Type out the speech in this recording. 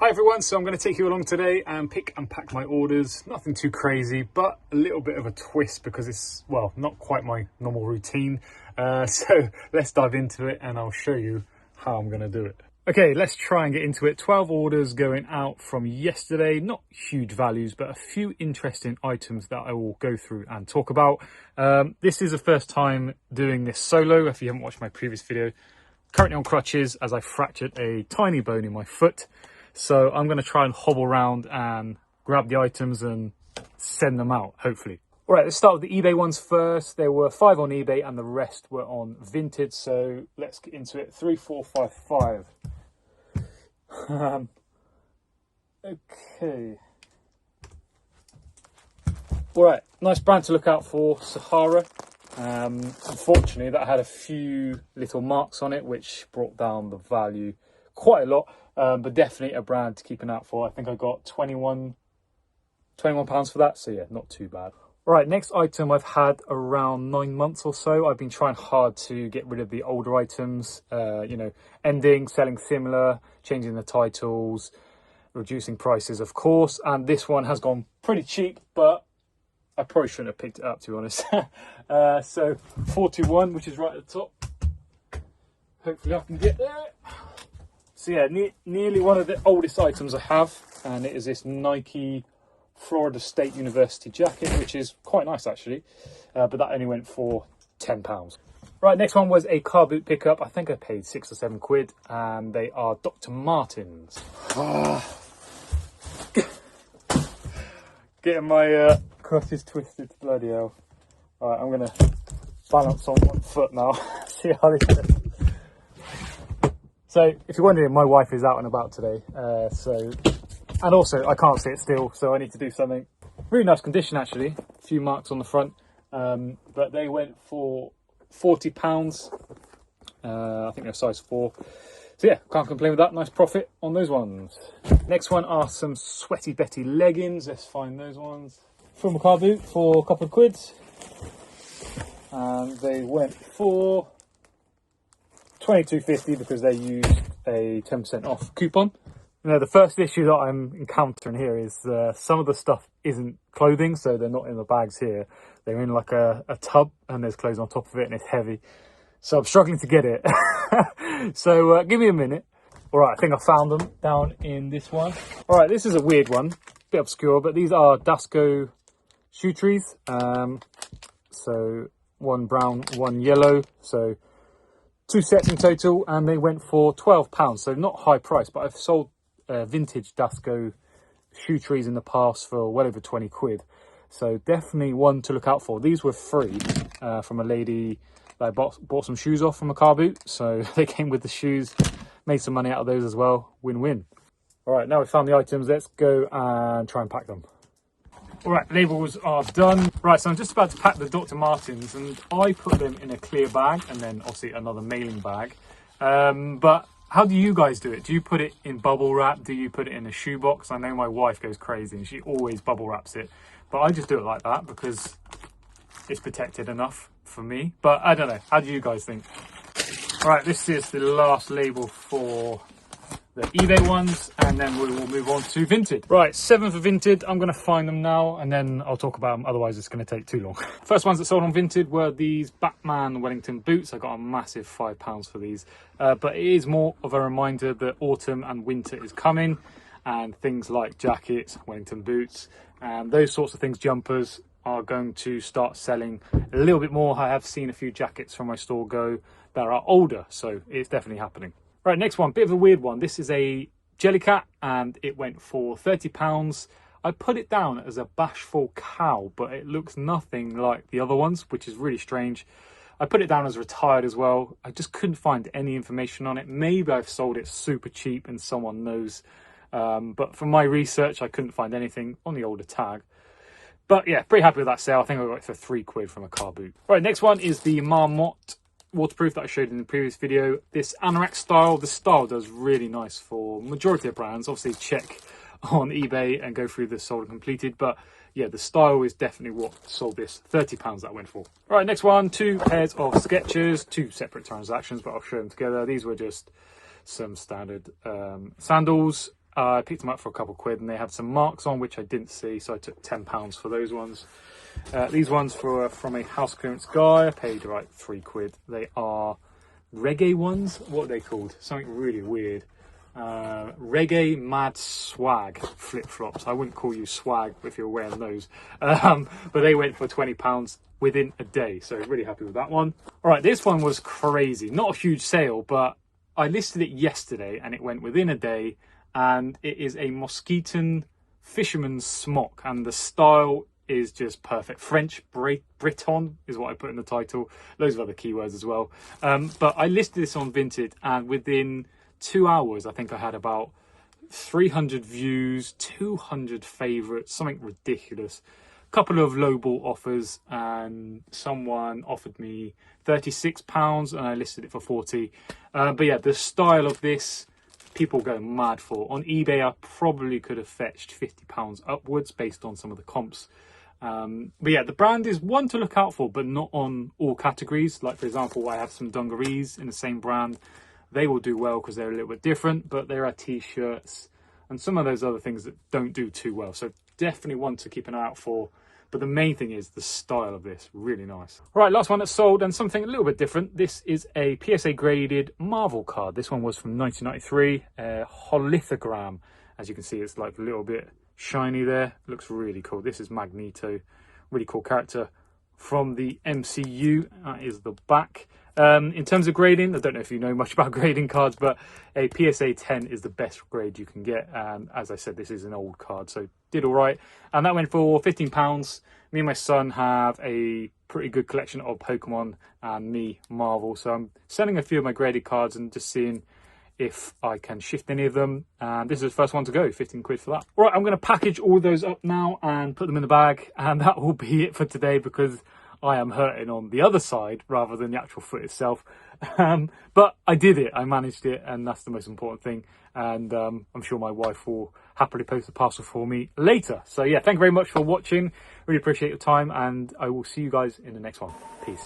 Hi everyone, so I'm going to take you along today and pick and pack my orders. Nothing too crazy, but a little bit of a twist because it's, well, not quite my normal routine. So let's dive into it and I'll show you how I'm going to do it. Okay, let's try and get into it. 12 orders going out from yesterday. Not huge values, but a few interesting items that I will go through and talk about. This is the first time doing this solo. If you haven't watched my previous video, currently on crutches as I fractured a tiny bone in my foot. So I'm going to try and hobble around and grab the items and send them out, hopefully. All right, let's start with the eBay ones first. There were 5 on eBay and the rest were on Vinted. So let's get into it. 3, 4, 5, 5. Okay. All right, nice brand to look out for, Sahara. Unfortunately, that had a few little marks on it, which brought down the value quite a lot. But definitely a brand to keep an eye out for. I think I got £21 for that. So yeah, not too bad. All right, next item I've had around 9 months or so. I've been trying hard to get rid of the older items, ending, selling similar, changing the titles, reducing prices, of course. And this one has gone pretty cheap, but I probably shouldn't have picked it up, to be honest. So 41, which is right at the top. Hopefully I can get there. So yeah, nearly one of the oldest items I have, and it is this Nike Florida State University jacket, which is quite nice actually, but that only went for £10. Right, next one was a car boot pickup. I think I paid £6 or £7, and they are Dr. Martens. Getting my crutches twisted, bloody hell. All right, I'm gonna balance on one foot now. See how this goes. So, if you're wondering, my wife is out and about today, and also I can't sit still, so I need to do something. Really nice condition actually, a few marks on the front, but they went for £40. I think they're size 4. So yeah, can't complain with that. Nice profit on those ones. Next one are some Sweaty Betty leggings. Let's find those ones. From a car boot for a couple of quids, and they went for £22.50 because they used a 10% off coupon. You know, the first issue that I'm encountering here is some of the stuff isn't clothing, so they're not in the bags here. They're in like a tub, and there's clothes on top of it, and it's heavy. So I'm struggling to get it. So give me a minute. All right, I think I found them down in this one. All right, this is a weird one, bit obscure, but these are Dasco shoe trees. So one brown, one yellow. So 2 sets in total, and they went for £12. So not high price, but I've sold vintage Dasco shoe trees in the past for well over £20. So definitely one to look out for. These were free from a lady that I bought some shoes off from a car boot. So they came with the shoes, made some money out of those as well. Win-win. All right, now we've found the items. Let's go and try and pack them. All right, labels are done. Right, so I'm just about to pack the Dr. Martens, and I put them in a clear bag and then obviously another mailing bag. But how do you guys do it? Do you put it in bubble wrap? Do you put it in a shoebox? I know my wife goes crazy and she always bubble wraps it, but I just do it like that because it's protected enough for me. But I don't know, how do you guys think? All right, this is the last label for the eBay ones, and then we will move on to Vinted. Right, 7 for Vinted. I'm going to find them now, and then I'll talk about them. Otherwise, it's going to take too long. First ones that sold on Vinted were these Batman Wellington boots. I got a massive £5 for these. But it is more of a reminder that autumn and winter is coming, and things like jackets, Wellington boots, and those sorts of things, jumpers, are going to start selling a little bit more. I have seen a few jackets from my store go that are older, so it's definitely happening. Right, next one, bit of a weird one. This is a Jellycat, and it went for £30. I put it down as a bashful cow, but it looks nothing like the other ones, which is really strange. I put it down as retired as well. I just couldn't find any information on it. Maybe I've sold it super cheap and someone knows. But from my research, I couldn't find anything on the older tag. But yeah, pretty happy with that sale. I think I got it for £3 from a car boot. Right, next one is the Marmot waterproof that I showed in the previous video. This anorak style, the style does really nice for majority of brands. Obviously check on eBay and go through the sold and completed, but yeah, the style is definitely what sold this. £30 that went for. Right, next one, 2 pairs of Skechers, 2 separate transactions, but I'll show them together. These were just some standard sandals. I picked them up for a couple of quid, and they had some marks on which I didn't see, so I took £10 for those ones. These ones from a house clearance guy, I paid like £3. They are reggae ones. What are they called? Something really weird. Reggae Mad Swag flip-flops. I wouldn't call you swag if you're wearing those, but they went for £20 within a day, so really happy with that one. All right, this one was crazy. Not a huge sale, but I listed it yesterday and it went within a day, and it is a Mosquiton fisherman's smock, and the style is just perfect. French Breton is what I put in the title. Loads of other keywords as well. But I listed this on Vinted, and within 2 hours, I think I had about 300 views, 200 favorites, something ridiculous. A couple of lowball offers, and someone offered me £36 and I listed it for 40. But yeah, the style of this, people go mad for. On eBay, I probably could have fetched £50 upwards based on some of the comps. But yeah, the brand is one to look out for, but not on all categories. Like, for example, I have some dungarees in the same brand. They will do well because they're a little bit different, but there are t-shirts and some of those other things that don't do too well. So definitely one to keep an eye out for. But the main thing is the style of this, really nice. All right, last one that's sold, and something a little bit different. This is a PSA graded Marvel card. This one was from 1993, hologram. As you can see, it's like a little bit shiny there. Looks really cool. This is Magneto, really cool character from the MCU. That is the back. In terms of grading, I don't know if you know much about grading cards, but a PSA 10 is the best grade you can get. And as I said, this is an old card, so did all right. And that went for £15. Me and my son have a pretty good collection of Pokemon, and me Marvel. So I'm selling a few of my graded cards and just seeing if I can shift any of them. And this is the first one to go, 15 quid for that. All right, I'm going to package all those up now and put them in the bag. And that will be it for today, because I am hurting on the other side rather than the actual foot itself. But I did it, I managed it, and that's the most important thing. And I'm sure my wife will happily post the parcel for me later. So yeah, thank you very much for watching. Really appreciate your time, and I will see you guys in the next one. Peace.